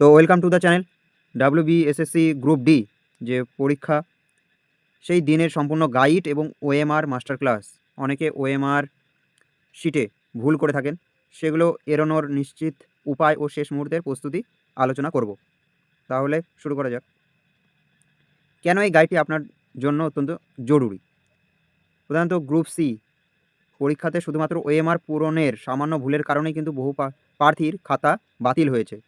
তো welcome to the channel. WBSSC group D যে পরীক্ষা, সেই দিনের সম্পূর্ণ গাইড এবং ওএমআর মাস্টার ক্লাস। অনেকে ওএমআর শিটে ভুল করে থাকেন, সেগুলো এড়ানোর নিশ্চিত উপায় ও শেষ মুহূর্তের প্রস্তুতি আলোচনা করব। তাহলে শুরু করা যাক। কেন এই গাইডটি আপনার জন্য অত্যন্ত জরুরি? প্রধানত গ্রুপ সি পরীক্ষাতে শুধুমাত্র ওএমআর পূরণের সামান্য ভুলের কারণেই কিন্তু বহু প্রার্থীর খাতা বাতিল হয়েছে।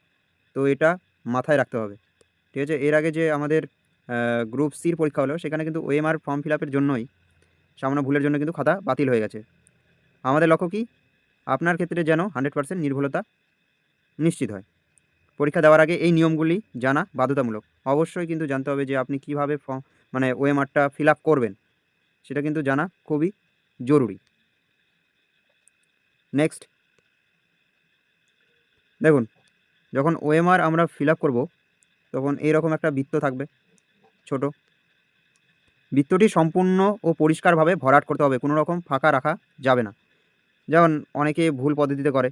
তো এটা মাথায় রাখতে হবে, ঠিক আছে? এর আগে যে আমাদের গ্রুপ সির পরীক্ষা হলো, সেখানে কিন্তু ওএমআর ফর্ম ফিল আপের জন্যই সামান্য ভুলের জন্য কিন্তু খাতা বাতিল হয়ে গেছে। আমাদের লক্ষ্য কি? আপনার ক্ষেত্রে যেন 100% নির্ভুলতা নিশ্চিত হয়। পরীক্ষা দেওয়ার আগে এই নিয়মগুলি জানা বাধ্যতামূলক। অবশ্যই কিন্তু জানতে হবে যে আপনি কীভাবে মানে ওএমআরটা ফিল আপ করবেন, সেটা কিন্তু জানা খুবই জরুরি। নেক্সট দেখুন, যখন ওএমআর আমরা ফিল আপ করবো, তখন এইরকম একটা বৃত্ত থাকবে, ছোট। বৃত্তটি সম্পূর্ণ ও পরিষ্কারভাবে ভরাট করতে হবে, কোনো রকম ফাঁকা রাখা যাবে না। যেমন অনেকে ভুল পদ্ধতিতে করে,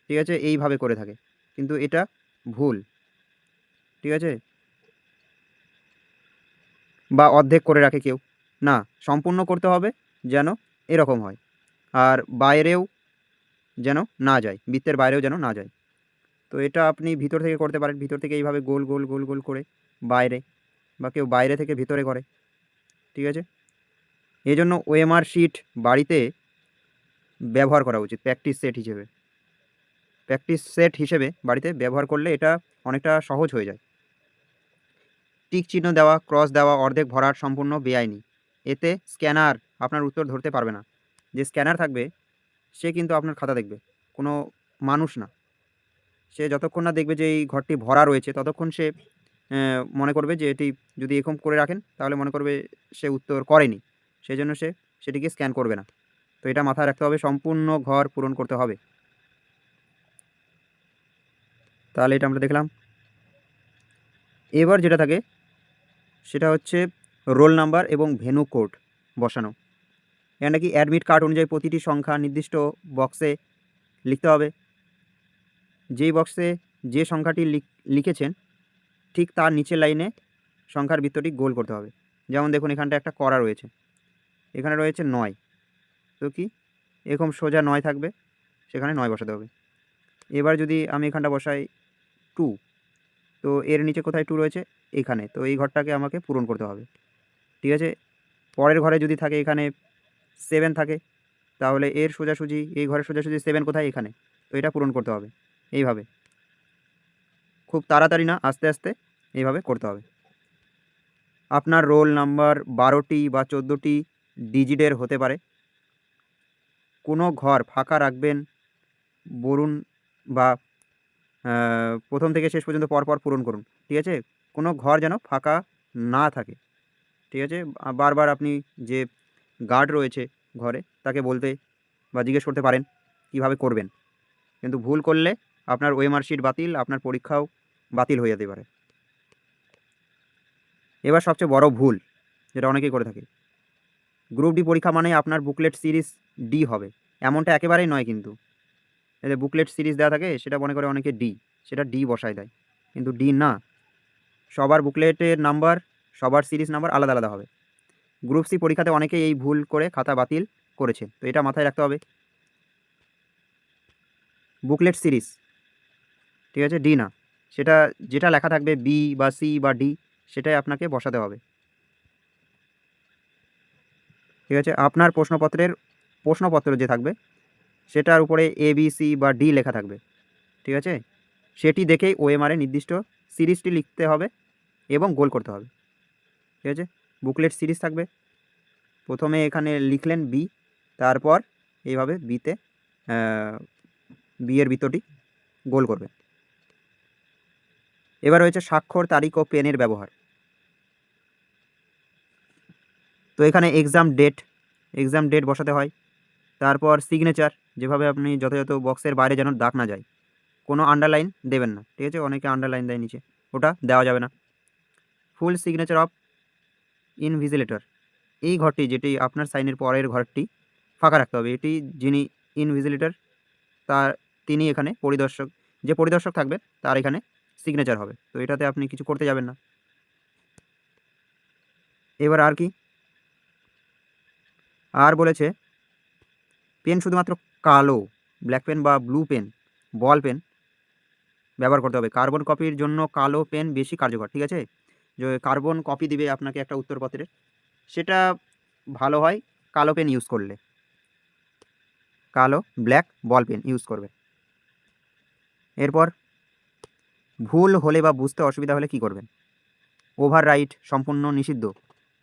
ঠিক আছে? এইভাবে করে থাকে, কিন্তু এটা ভুল, ঠিক আছে? বা অর্ধেক করে রাখে কেউ। না, সম্পূর্ণ করতে হবে যেন এরকম হয়। আর বাইরেও যেন না যায়, বৃত্তের বাইরেও যেন না যায়। তো এটা আপনি ভিতর থেকে করতে পারেন, ভিতর থেকে এইভাবে গোল গোল গোল গোল করে বাইরে, বা কেউ বাইরে থেকে ভিতরে করে, ঠিক আছে? এই জন্য ওএমআর শিট বাড়িতে ব্যবহার করা উচিত প্র্যাকটিস সেট হিসেবে বাড়িতে ব্যবহার করলে এটা অনেকটা সহজ হয়ে যায়। টিক চিহ্ন দেওয়া, ক্রস দেওয়া, অর্ধেক ভরাট সম্পূর্ণ বেআইনি। এতে স্ক্যানার আপনার উত্তর ধরতে পারবে না। যে স্ক্যানার থাকবে, সে কিন্তু আপনার খাতা দেখবে, কোনো মানুষ না। সে যতক্ষণ না দেখবে যে এই ঘরটি ভরা রয়েছে, ততক্ষণ সে মনে করবে যে এটি যদি এরকম করে রাখেন, তাহলে মনে করবে সে উত্তর করেনি, সেই জন্য সে সেটিকে স্ক্যান করবে না। তো এটা মাথায় রাখতে হবে, সম্পূর্ণ ঘর পূরণ করতে হবে। তাহলে এটা আমরা দেখলাম। এবার যেটা থাকে সেটা হচ্ছে রোল নাম্বার এবং ভেন্যু কোড বসানো। এখানে নাকি অ্যাডমিট কার্ড অনুযায়ী প্রতিটি সংখ্যা নির্দিষ্ট বক্সে লিখতে হবে। যেই বক্সে যে সংখ্যাটি লিখেছেন, ঠিক তার নিচের লাইনে সংখ্যার বৃত্তটি গোল করতে হবে। যেমন দেখুন, এখানটা একটা করা রয়েছে, এখানে রয়েছে 9। তো কি এরকম সোজা 9 থাকবে, সেখানে 9 বসাতে হবে। এবার যদি আমি এখানটা বসাই 2, তো এর নিচে কোথায় 2 রয়েছে? এখানে। তো এই ঘরটাকে আমাকে পূরণ করতে হবে, ঠিক আছে? পরের ঘরে যদি থাকে এখানে 7 থাকে, তাহলে এর সোজাসুজি এই ঘরের সোজাসুজি 7 কোথায়? এখানে। তো এটা পূরণ করতে হবে এইভাবে। খুব তাড়াতাড়ি না, আস্তে আস্তে এইভাবে করতে হবে। আপনার রোল নাম্বার 12টি বা 14টি ডিজিটের হতে পারে। কোনো ঘর ফাঁকা রাখবেন বলুন, বা প্রথম থেকে শেষ পর্যন্ত পরপর পূরণ করুন, ঠিক আছে? কোনো ঘর যেন ফাঁকা না থাকে, ঠিক আছে? বারবার আপনি যে গার্ড রয়েছে ঘরে, তাকে বলতে বা জিজ্ঞেস করতে পারেন কীভাবে করবেন। কিন্তু ভুল করলে আপনার ওএমআর শিট বাতিল, আপনার পরীক্ষাও বাতিল হয়ে যেতে পারে। এবার সবচেয়ে বড় ভুল, যেটা অনেকেই করে থাকে, গ্রুপ ডি পরীক্ষা মানে আপনার বুকলেট সিরিজ ডি হবে, এমনটা একেবারেই নয়। কিন্তু এই যে বুকলেট সিরিজ দেওয়া থাকে, সেটা মনে করে অনেকে ডি, সেটা ডি বসায় দেয়, কিন্তু ডি না। সবার বুকলেটের নাম্বার, সবার সিরিজ নাম্বার আলাদা আলাদা হবে। গ্রুপ সি পরীক্ষাতে অনেকেই এই ভুল করে খাতা বাতিল করেছে, তো এটা মাথায় রাখতে হবে। বুকলেট সিরিজ, ঠিক আছে, ডি না। সেটা যেটা লেখা থাকবে বি বা সি বা ডি, সেটাই আপনাকে বসাতে হবে, ঠিক আছে? আপনার প্রশ্নপত্র যে থাকবে, সেটার উপরে এ বি সি বা ডি লেখা থাকবে, ঠিক আছে? সেটি দেখেই ওএমআর এর নির্দিষ্ট সিরিজটি লিখতে হবে এবং গোল করতে হবে, ঠিক আছে? বুকলেট সিরিজ থাকবে, প্রথমে এখানে লিখলেন বি, তারপর এইভাবে বিতে বি এর বৃত্তটি গোল করবে। এবার রয়েছে স্বাক্ষর, তারিখ ও পেনের ব্যবহার। তো এখানে এক্সাম ডেট বসাতে হয়। তারপর সিগনেচার, যেভাবে আপনি যথাযথ বক্সের বাইরে যেন দাগ না যায়। কোনো আন্ডারলাইন দেবেন না, ঠিক আছে? অনেকে আন্ডারলাইন দেয় নিচে, ওটা দেওয়া যাবে না। ফুল সিগনেচার অফ ইনভিজিলেটর, এই ঘরটি, যেটি আপনার সাইনের পরের ঘরটি ফাঁকা রাখতে হবে। এটি যিনি ইনভিজিলেটর, তিনি এখানে পরিদর্শক, যে পরিদর্শক থাকবে তার এখানে সিগনেচার হবে। তো এটাতে আপনি কিছু করতে যাবেন না। এবার আর কি, আর বলেছে পেন শুধুমাত্র কালো ব্ল্যাক পেন বা ব্লু পেন, বল পেন ব্যবহার করতে হবে। কার্বন কপির জন্য কালো পেন বেশি কার্যকর, ঠিক আছে? যে কার্বন কপি দিবে আপনাকে একটা উত্তরপত্রের, সেটা ভালো হয় কালো পেন ইউজ করলে। কালো ব্ল্যাক বল পেন ইউজ করবে। এরপর ভুল হলে বা বুঝতে অসুবিধা হলে কি করবেন? ওভাররাইট সম্পূর্ণ নিষিদ্ধ।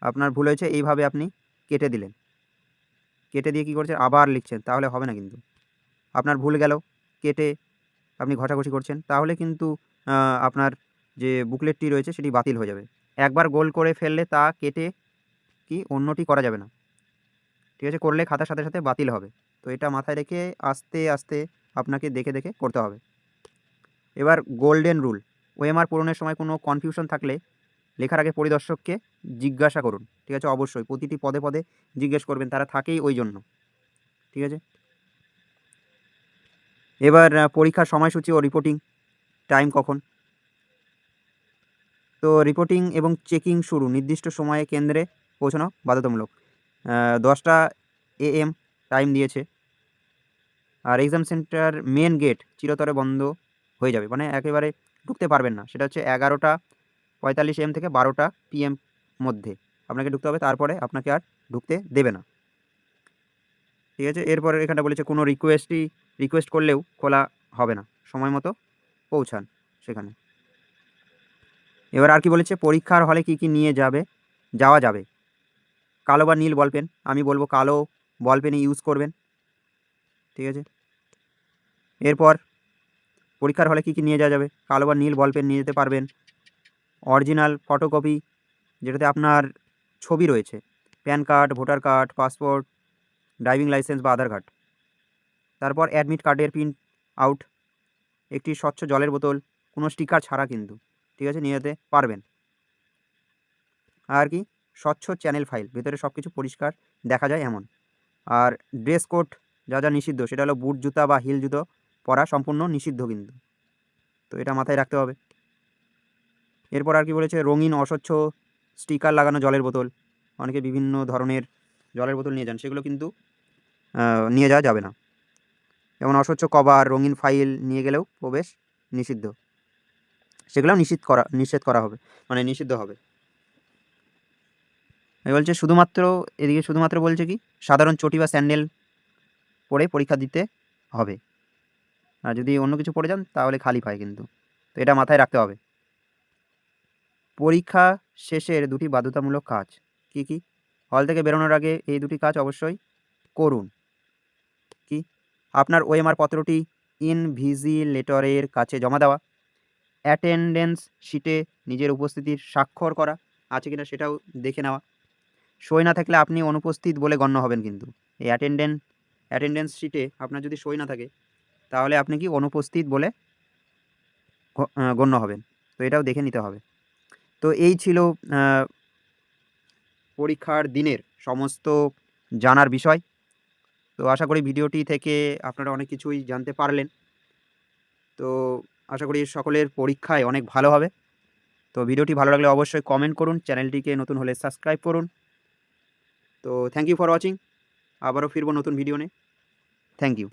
আপনার ভুল হয়েছে, এইভাবে আপনি কেটে দিলেন। কেটে দিয়ে কী করছেন? আবার লিখছেন, তাহলে হবে না কিন্তু। আপনার ভুল গেল, কেটে আপনি ঘষাঘষি করছেন, তাহলে কিন্তু আপনার যে বুকলেটটি রয়েছে সেটি বাতিল হয়ে যাবে। একবার গোল করে ফেললে তা কেটে কি অন্যটি করা যাবে না। ঠিক আছে? করলে খাতার সাথে সাথে বাতিল হবে। তো এটা মাথায় রেখে আস্তে আস্তে আপনাকে দেখে দেখে করতে হবে। এবার গোল্ডেন রুল, ওএমআর পূরণের সময় কোনো কনফিউশন থাকলে লেখার আগে পরিদর্শককে জিজ্ঞাসা করুন। ঠিক আছে? অবশ্যই প্রতিটি পদে পদে জিজ্ঞেস করবেন, তারা থাকেই ওই জন্য। ঠিক আছে? এবার পরীক্ষার সময়সূচি ও রিপোর্টিং টাইম কখন? তো রিপোর্টিং এবং চেকিং শুরু নির্দিষ্ট সময়ে কেন্দ্রে পৌঁছানো বাধ্যতামূলক। 10টা AM টাইম দিয়েছে। আর এক্সাম সেন্টার মেন গেট চিরতরে বন্ধ হয়ে যাবে, মানে একেবারে ঢুকতে পারবেন না। সেটা হচ্ছে 11:45 AM থেকে 12টা PM মধ্যে আপনাকে ঢুকতে হবে, তারপরে আপনাকে আর ঢুকতে দেবে না। ঠিক আছে? এরপরে এখানটা বলেছে কোনো রিকোয়েস্ট করলেও খোলা হবে না, সময় মতো পৌঁছান সেখানে। এবার আর কি বলেছে, পরীক্ষার হলে কি কি নিয়ে যাওয়া যাবে? কালো বা নীল বল পেন, আমি বলবো কালো বল পেনই ইউজ করবেন। ঠিক আছে? এরপর পরীক্ষার হলে কি কি নিয়ে যাওয়া যাবে? কালো বা নীল বল পেন নিয়ে যেতে পারবেন। অরিজিনাল ফটোকপি, যেটাতে আপনার ছবি রয়েছে, pan card, voter card, passport, driving licence বা আধার কার্ড। তারপর অ্যাডমিট কার্ডের প্রিন্ট আউট, একটি স্বচ্ছ জলের বোতল, কোনো স্টিকার ছাড়া কিন্তু। ঠিক আছে? নিয়ে যেতে পারবেন। আর কি, স্বচ্ছ চ্যানেল ফাইল, ভেতরে সব কিছু পরিষ্কার দেখা যায় এমন। আর ড্রেস কোড যা যা নিষিদ্ধ, সেটা হলো বুট জুতা বা হিল জুতো পরা সম্পূর্ণ নিষিদ্ধ কিন্তু। তো এটা মাথায় রাখতে হবে। এরপর আর কি বলেছে, রঙিন অস্বচ্ছ স্টিকার লাগানো জলের বোতল, অনেকে বিভিন্ন ধরনের জলের বোতল নিয়ে যান, সেগুলো কিন্তু নিয়ে যাওয়া যাবে না। যেমন অস্বচ্ছ কভার, রঙিন ফাইল নিয়ে গেলেও প্রবেশ নিষিদ্ধ, সেগুলোও নিষেধ করা হবে, মানে নিষিদ্ধ হবে। বলছে শুধুমাত্র, এদিকে শুধুমাত্র বলছে কি সাধারণ চটি বা স্যান্ডেল পরে পরীক্ষা দিতে হবে। আর যদি অন্য কিছু পড়ে যান তাহলে খালি পায় কিন্তু। তো এটা মাথায় রাখতে হবে। পরীক্ষা শেষের 2টি বাধ্যতামূলক কাজ কি কি? হল থেকে বেরোনোর আগে এই 2টি কাজ অবশ্যই করুন। কি? আপনার ওএমআর পত্রটি ইনভিজিলেটরের কাছে জমা দেওয়া, অ্যাটেন্ডেন্স শিটে নিজের উপস্থিতির স্বাক্ষর করা আছে কিনা সেটাও দেখে নেওয়া। সই না থাকলে আপনি অনুপস্থিত বলে গণ্য হবেন কিন্তু। এই অ্যাটেন্ডেন্স শিটে আপনার যদি সই না থাকে, তাহলে আপনি কি অনুপস্থিত বলে গণ্য হবেন। তো এটাও দেখে নিতে হবে। তো এই ছিল পরীক্ষার দিনের সমস্ত জানার বিষয়। তো আশা করি ভিডিওটি থেকে আপনারা অনেক কিছুই জানতে পারলেন। তো আশা করি সকলের পরীক্ষায় অনেক ভালো হবে। তো ভিডিওটি ভালো লাগলে অবশ্যই কমেন্ট করুন, চ্যানেলটিকে নতুন হলে সাবস্ক্রাইব করুন। তো থ্যাংক ইউ ফর ওয়াচিং। আবারও ফিরবো নতুন ভিডিও নিয়ে। Thank you.